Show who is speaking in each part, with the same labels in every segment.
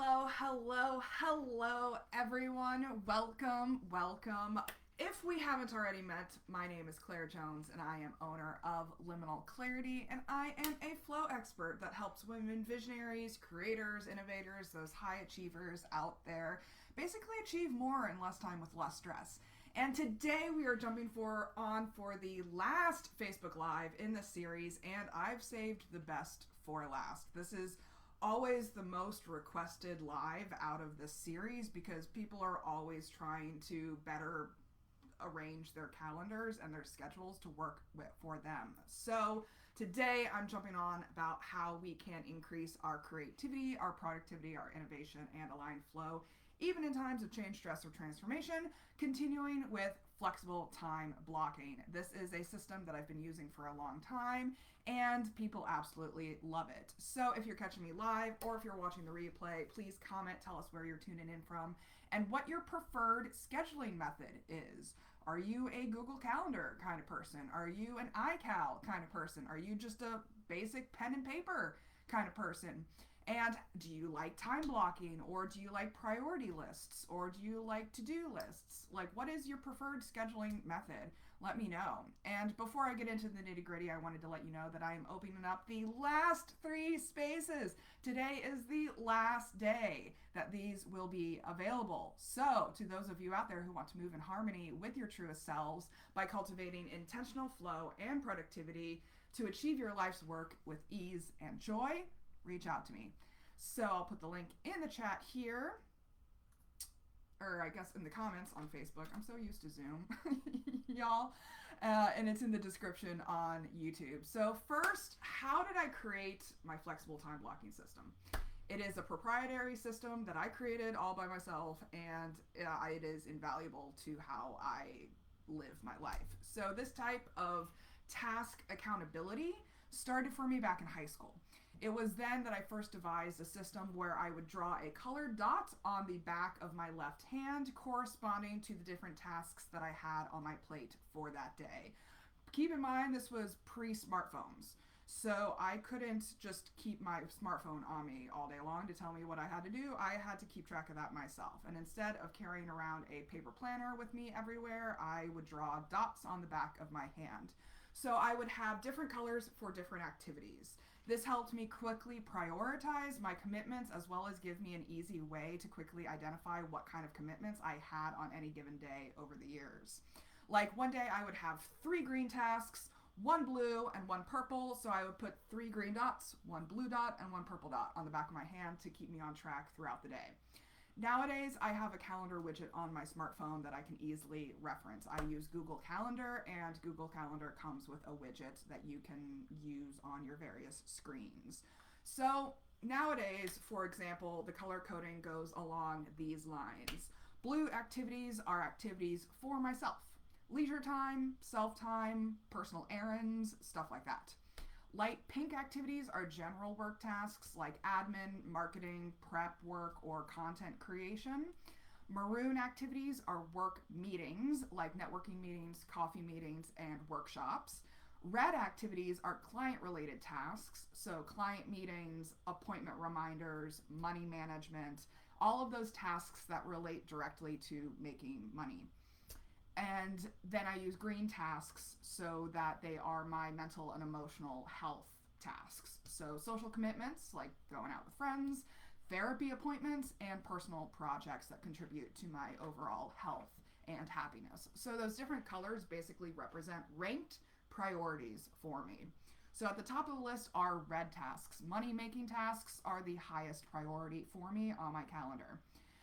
Speaker 1: Hello, everyone. Welcome. If we haven't already met, my name is Claire Jones, and I am owner of Liminal Clarity, and I am a flow expert that helps women visionaries, creators, innovators, those high achievers out there, basically achieve more in less time with less stress. And today we are jumping on for the last Facebook Live in this series, and I've saved the best for last. This is always the most requested live out of this series because people are always trying to better arrange their calendars and their schedules to work for them. So today I'm jumping on about how we can increase our creativity, our productivity, our innovation, and align flow even in times of change, stress, or transformation, continuing with flexible time blocking. This is a system that I've been using for a long time, and people absolutely love it. So if you're catching me live or if you're watching the replay, please comment, tell us where you're tuning in from, and what your preferred scheduling method is. Are you a Google Calendar kind of person? Are you an iCal kind of person? Are you just a basic pen and paper kind of person? And do you like time blocking, or do you like priority lists, or do you like to-do lists? Like, what is your preferred scheduling method? Let me know. And before I get into the nitty-gritty, I wanted to let you know that I am opening up the last 3 spaces. Today is the last day that these will be available. So, to those of you out there who want to move in harmony with your truest selves by cultivating intentional flow and productivity to achieve your life's work with ease and joy, reach out to me. So I'll put the link in the chat here, or I guess in the comments on Facebook. I'm so used to Zoom, y'all. And it's in the description on YouTube. So first, how did I create my flexible time blocking system? It is a proprietary system that I created all by myself, and it is invaluable to how I live my life. So this type of task accountability started for me back in high school. It was then that I first devised a system where I would draw a colored dot on the back of my left hand corresponding to the different tasks that I had on my plate for that day. Keep in mind, this was pre-smartphones. So I couldn't just keep my smartphone on me all day long to tell me what I had to do. I had to keep track of that myself. And instead of carrying around a paper planner with me everywhere, I would draw dots on the back of my hand. So I would have different colors for different activities. This helped me quickly prioritize my commitments, as well as give me an easy way to quickly identify what kind of commitments I had on any given day over the years. Like one day I would have 3 green tasks, 1 blue and 1 purple, so I would put 3 green dots, 1 blue dot, and 1 purple dot on the back of my hand to keep me on track throughout the day. Nowadays, I have a calendar widget on my smartphone that I can easily reference. I use Google Calendar, and Google Calendar comes with a widget that you can use on your various screens. So nowadays, for example, the color coding goes along these lines. Blue activities are activities for myself. Leisure time, self-time, personal errands, stuff like that. Light pink activities are general work tasks like admin, marketing, prep work, or content creation. Maroon activities are work meetings like networking meetings, coffee meetings, and workshops. Red activities are client-related tasks, so client meetings, appointment reminders, money management, all of those tasks that relate directly to making money. And then I use green tasks so that they are my mental and emotional health tasks. So social commitments like going out with friends, therapy appointments, and personal projects that contribute to my overall health and happiness. So those different colors basically represent ranked priorities for me. So at the top of the list are red tasks. Money-making tasks are the highest priority for me on my calendar.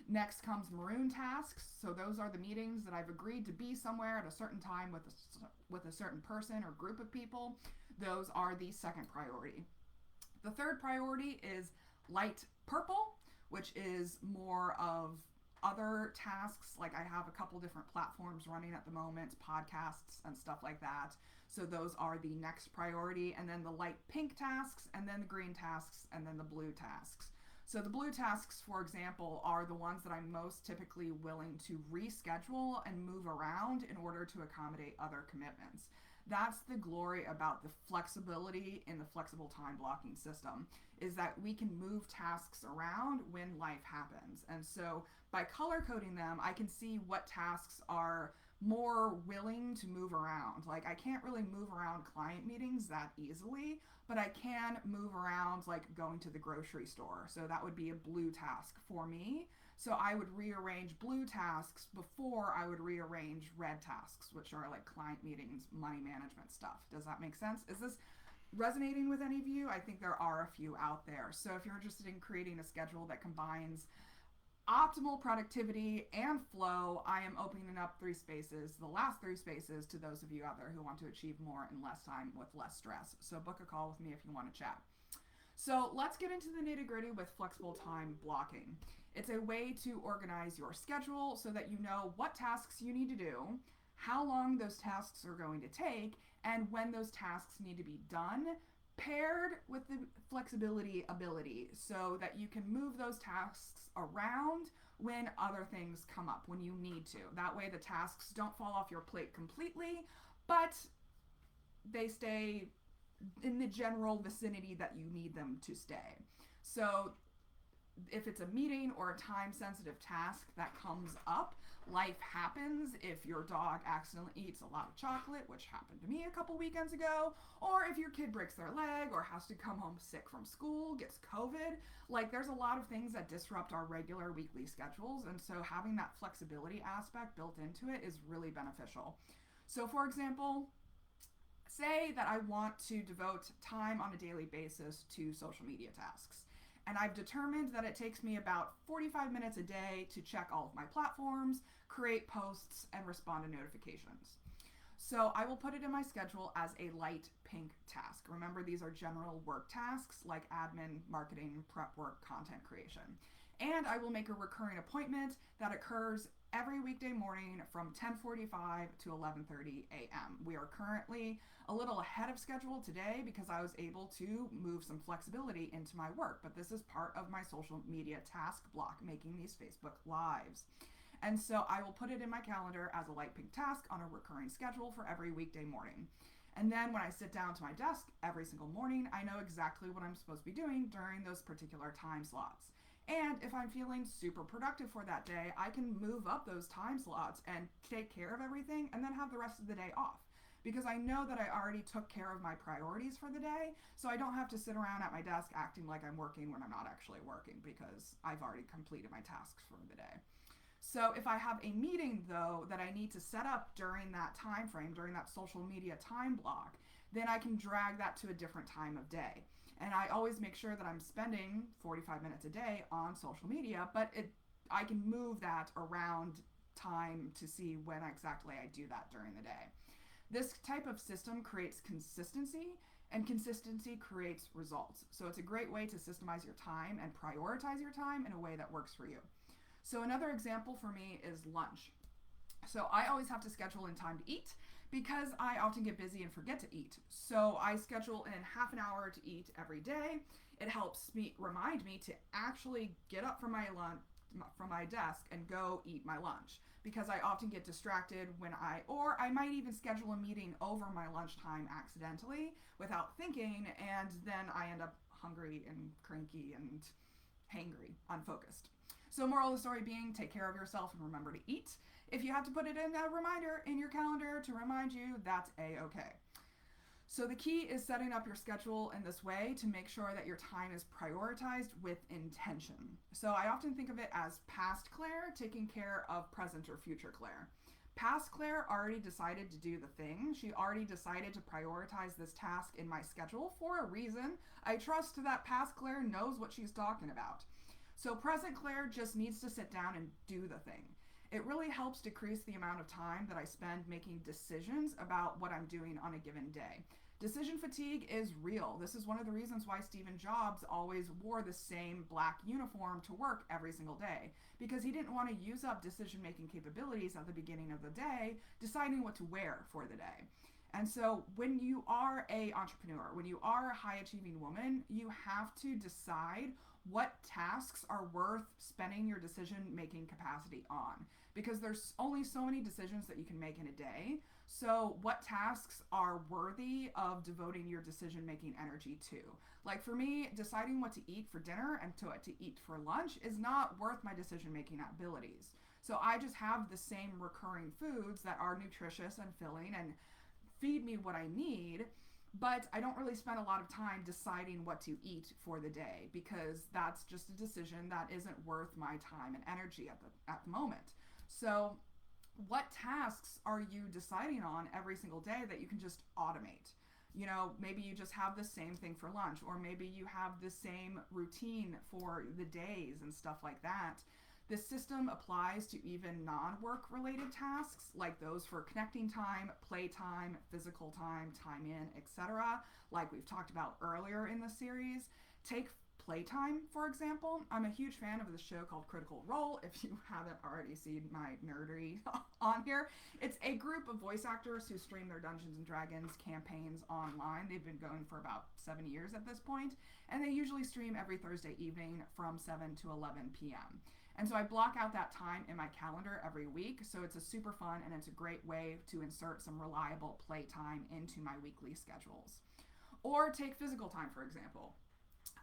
Speaker 1: Next comes maroon tasks. So those are the meetings that I've agreed to be somewhere at a certain time with a certain person or group of people. Those are the second priority. The third priority is light purple, which is more of other tasks. Like I have a couple different platforms running at the moment, podcasts and stuff like that. So those are the next priority. And then the light pink tasks, and then the green tasks, and then the blue tasks. So the blue tasks, for example, are the ones that I'm most typically willing to reschedule and move around in order to accommodate other commitments. That's the glory about the flexibility in the flexible time blocking system, is that we can move tasks around when life happens. And so by color coding them, I can see what tasks are more willing to move around. Like, I can't really move around client meetings that easily, but I can move around like going to the grocery store. So that would be a blue task for me. So I would rearrange blue tasks before I would rearrange red tasks, which are like client meetings, money management stuff. Does that make sense? Is this resonating with any of you? I think there are a few out there. So if you're interested in creating a schedule that combines optimal productivity and flow, I am opening up 3 spaces, the last 3 spaces, to those of you out there who want to achieve more in less time with less stress. So book a call with me if you want to chat. So let's get into the nitty-gritty with flexible time blocking. It's a way to organize your schedule so that you know what tasks you need to do, how long those tasks are going to take, and when those tasks need to be done, paired with the flexibility ability so that you can move those tasks around when other things come up, when you need to. That way the tasks don't fall off your plate completely, but they stay in the general vicinity that you need them to stay. So if it's a meeting or a time-sensitive task that comes up, life happens. If your dog accidentally eats a lot of chocolate, which happened to me a couple weekends ago, or if your kid breaks their leg or has to come home sick from school, gets COVID, like there's a lot of things that disrupt our regular weekly schedules. And so having that flexibility aspect built into it is really beneficial. So for example, say that I want to devote time on a daily basis to social media tasks. And I've determined that it takes me about 45 minutes a day to check all of my platforms, create posts, and respond to notifications. So I will put it in my schedule as a light pink task. Remember, these are general work tasks like admin, marketing, prep work, content creation. And I will make a recurring appointment that occurs every weekday morning from 10:45 to 11:30 a.m. We are currently a little ahead of schedule today because I was able to move some flexibility into my work, but this is part of my social media task block, making these Facebook Lives. And so I will put it in my calendar as a light pink task on a recurring schedule for every weekday morning. And then when I sit down to my desk every single morning, I know exactly what I'm supposed to be doing during those particular time slots. And if I'm feeling super productive for that day, I can move up those time slots and take care of everything and then have the rest of the day off. Because I know that I already took care of my priorities for the day, so I don't have to sit around at my desk acting like I'm working when I'm not actually working because I've already completed my tasks for the day. So if I have a meeting though that I need to set up during that time frame, during that social media time block, then I can drag that to a different time of day. And I always make sure that I'm spending 45 minutes a day on social media, but I can move that around time to see when exactly I do that during the day. This type of system creates consistency, and consistency creates results. So it's a great way to systemize your time and prioritize your time in a way that works for you. So another example for me is lunch. So I always have to schedule in time to eat because I often get busy and forget to eat. So I schedule in half an hour to eat every day. It helps me remind me to actually get up from my desk and go eat my lunch, because I often get distracted or I might even schedule a meeting over my lunchtime accidentally without thinking, and then I end up hungry and cranky and hangry, unfocused. So moral of the story being, take care of yourself and remember to eat. If you have to put it in a reminder in your calendar to remind you, that's a-okay. So the key is setting up your schedule in this way to make sure that your time is prioritized with intention. So I often think of it as past Claire taking care of present or future Claire. Past Claire already decided to do the thing. She already decided to prioritize this task in my schedule for a reason. I trust that past Claire knows what she's talking about. So present Claire just needs to sit down and do the thing. It really helps decrease the amount of time that I spend making decisions about what I'm doing on a given day. Decision fatigue is real. This is one of the reasons why Steve Jobs always wore the same black uniform to work every single day, because he didn't want to use up decision-making capabilities at the beginning of the day, deciding what to wear for the day. And so when you are an entrepreneur, when you are a high-achieving woman, you have to decide what tasks are worth spending your decision-making capacity on, because there's only so many decisions that you can make in a day. So what tasks are worthy of devoting your decision-making energy to? Like for me, deciding what to eat for dinner and what to eat for lunch is not worth my decision-making abilities. So I just have the same recurring foods that are nutritious and filling and feed me what I need, but I don't really spend a lot of time deciding what to eat for the day, because that's just a decision that isn't worth my time and energy at the moment. So what tasks are you deciding on every single day that you can just automate? You know, maybe you just have the same thing for lunch, or maybe you have the same routine for the days and stuff like that. This system applies to even non-work related tasks, like those for connecting time, playtime, physical time, time in, etc., like we've talked about earlier in the series. Take playtime, for example. I'm a huge fan of this show called Critical Role, if you haven't already seen my nerdery on here. It's a group of voice actors who stream their Dungeons and Dragons campaigns online. They've been going for about 7 years at this point, and they usually stream every Thursday evening from 7 to 11 p.m. And so I block out that time in my calendar every week, so it's a super fun and it's a great way to insert some reliable playtime into my weekly schedules. Or take physical time, for example.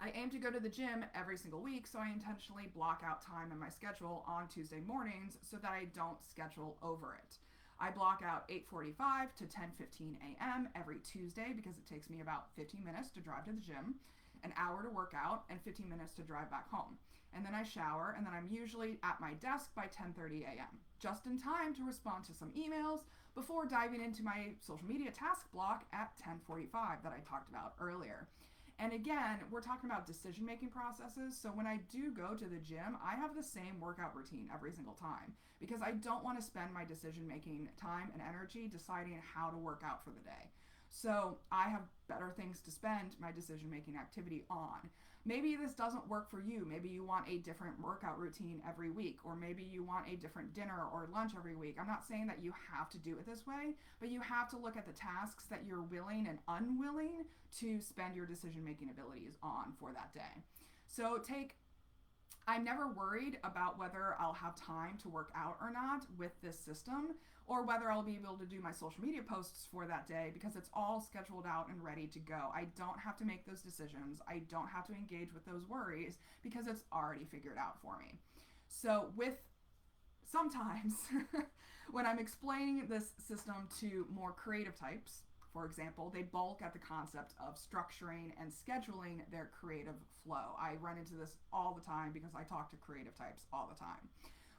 Speaker 1: I aim to go to the gym every single week, so I intentionally block out time in my schedule on Tuesday mornings so that I don't schedule over it. I block out 8:45 to 10:15 a.m. every Tuesday because it takes me about 15 minutes to drive to the gym, an hour to work out, and 15 minutes to drive back home. And then I shower, and then I'm usually at my desk by 10:30 a.m., just in time to respond to some emails before diving into my social media task block at 10:45 that I talked about earlier. And again, we're talking about decision-making processes, so when I do go to the gym, I have the same workout routine every single time, because I don't want to spend my decision-making time and energy deciding how to work out for the day. So I have better things to spend my decision-making activity on. Maybe this doesn't work for you. Maybe you want a different workout routine every week, or maybe you want a different dinner or lunch every week. I'm not saying that you have to do it this way, but you have to look at the tasks that you're willing and unwilling to spend your decision-making abilities on for that day. So I'm never worried about whether I'll have time to work out or not with this system, or whether I'll be able to do my social media posts for that day, because it's all scheduled out and ready to go. I don't have to make those decisions. I don't have to engage with those worries because it's already figured out for me. So sometimes when I'm explaining this system to more creative types, for example, they balk at the concept of structuring and scheduling their creative flow. I run into this all the time because I talk to creative types all the time.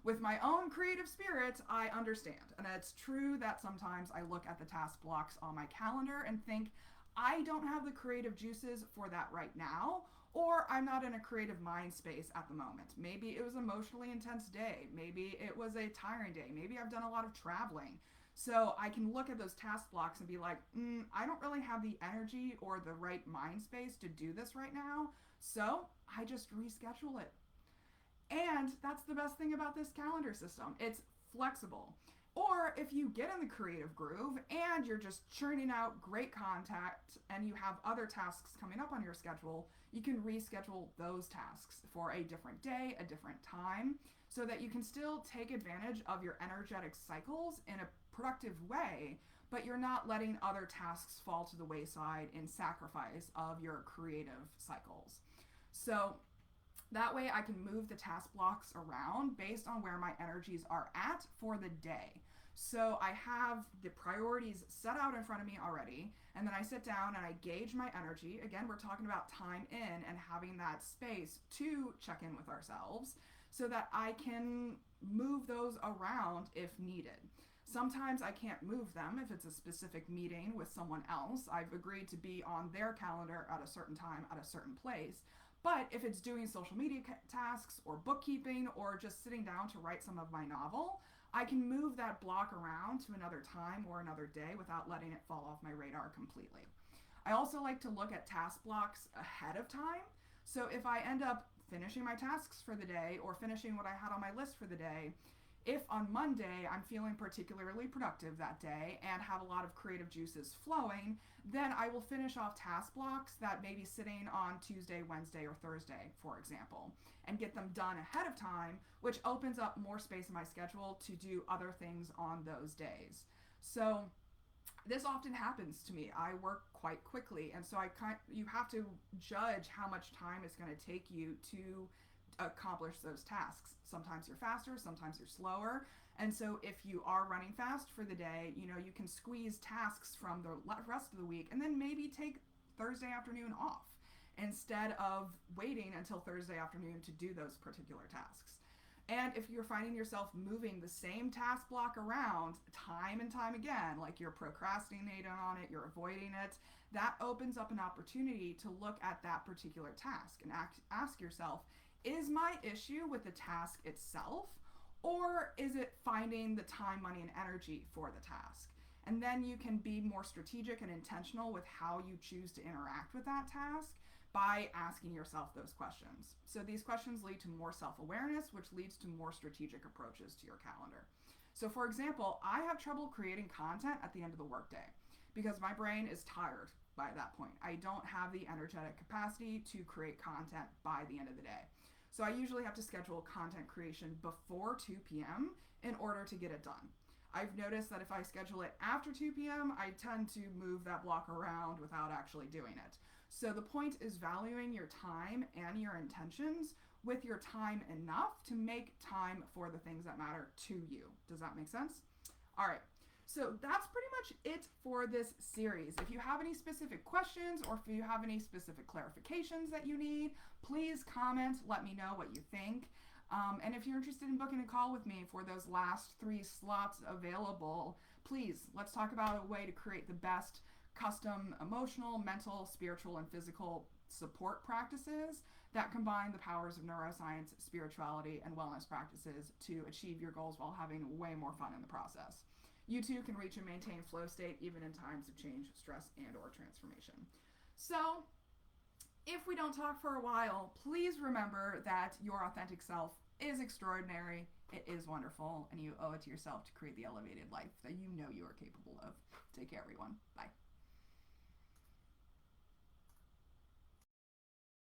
Speaker 1: With my own creative spirit, I understand. And it's true that sometimes I look at the task blocks on my calendar and think, I don't have the creative juices for that right now, or I'm not in a creative mind space at the moment. Maybe it was an emotionally intense day. Maybe it was a tiring day. Maybe I've done a lot of traveling. So I can look at those task blocks and be like, I don't really have the energy or the right mind space to do this right now. So I just reschedule it. And that's the best thing about this calendar system. It's flexible. Or if you get in the creative groove and you're just churning out great content and you have other tasks coming up on your schedule, you can reschedule those tasks for a different day, a different time, so that you can still take advantage of your energetic cycles in a productive way, but you're not letting other tasks fall to the wayside in sacrifice of your creative cycles. So that way I can move the task blocks around based on where my energies are at for the day. So I have the priorities set out in front of me already, and then I sit down and I gauge my energy. Again, we're talking about time in and having that space to check in with ourselves so that I can move those around if needed. Sometimes I can't move them if it's a specific meeting with someone else. I've agreed to be on their calendar at a certain time at a certain place. But if it's doing social media tasks or bookkeeping or just sitting down to write some of my novel, I can move that block around to another time or another day without letting it fall off my radar completely. I also like to look at task blocks ahead of time. So if I end up finishing my tasks for the day or finishing what I had on my list for the day, If on Monday I'm feeling particularly productive that day and have a lot of creative juices flowing, then I will finish off task blocks that may be sitting on Tuesday, Wednesday, or Thursday, for example, and get them done ahead of time, which opens up more space in my schedule to do other things on those days. So this often happens to me. I work quite quickly, and so you have to judge how much time it's going to take you to accomplish those tasks. Sometimes you're faster, sometimes you're slower. And so if you are running fast for the day, you can squeeze tasks from the rest of the week and then maybe take Thursday afternoon off instead of waiting until Thursday afternoon to do those particular tasks. And if you're finding yourself moving the same task block around time and time again, like you're procrastinating on it, you're avoiding it, that opens up an opportunity to look at that particular task and ask yourself, is my issue with the task itself, or is it finding the time, money, and energy for the task? And then you can be more strategic and intentional with how you choose to interact with that task by asking yourself those questions. So these questions lead to more self-awareness, which leads to more strategic approaches to your calendar. So for example, I have trouble creating content at the end of the workday because my brain is tired by that point. I don't have the energetic capacity to create content by the end of the day. So I usually have to schedule content creation before 2 p.m. in order to get it done. I've noticed that if I schedule it after 2 p.m., I tend to move that block around without actually doing it. So the point is valuing your time and your intentions with your time enough to make time for the things that matter to you. Does that make sense? All right. So that's pretty much it for this series. If you have any specific questions or if you have any specific clarifications that you need, please comment, let me know what you think. And if you're interested in booking a call with me for those last 3 slots available, please, let's talk about a way to create the best custom emotional, mental, spiritual, and physical support practices that combine the powers of neuroscience, spirituality, and wellness practices to achieve your goals while having way more fun in the process. You too can reach and maintain flow state even in times of change, stress, and or transformation. So if we don't talk for a while, please remember that your authentic self is extraordinary, it is wonderful, and you owe it to yourself to create the elevated life that you know you are capable of. Take care, everyone. Bye.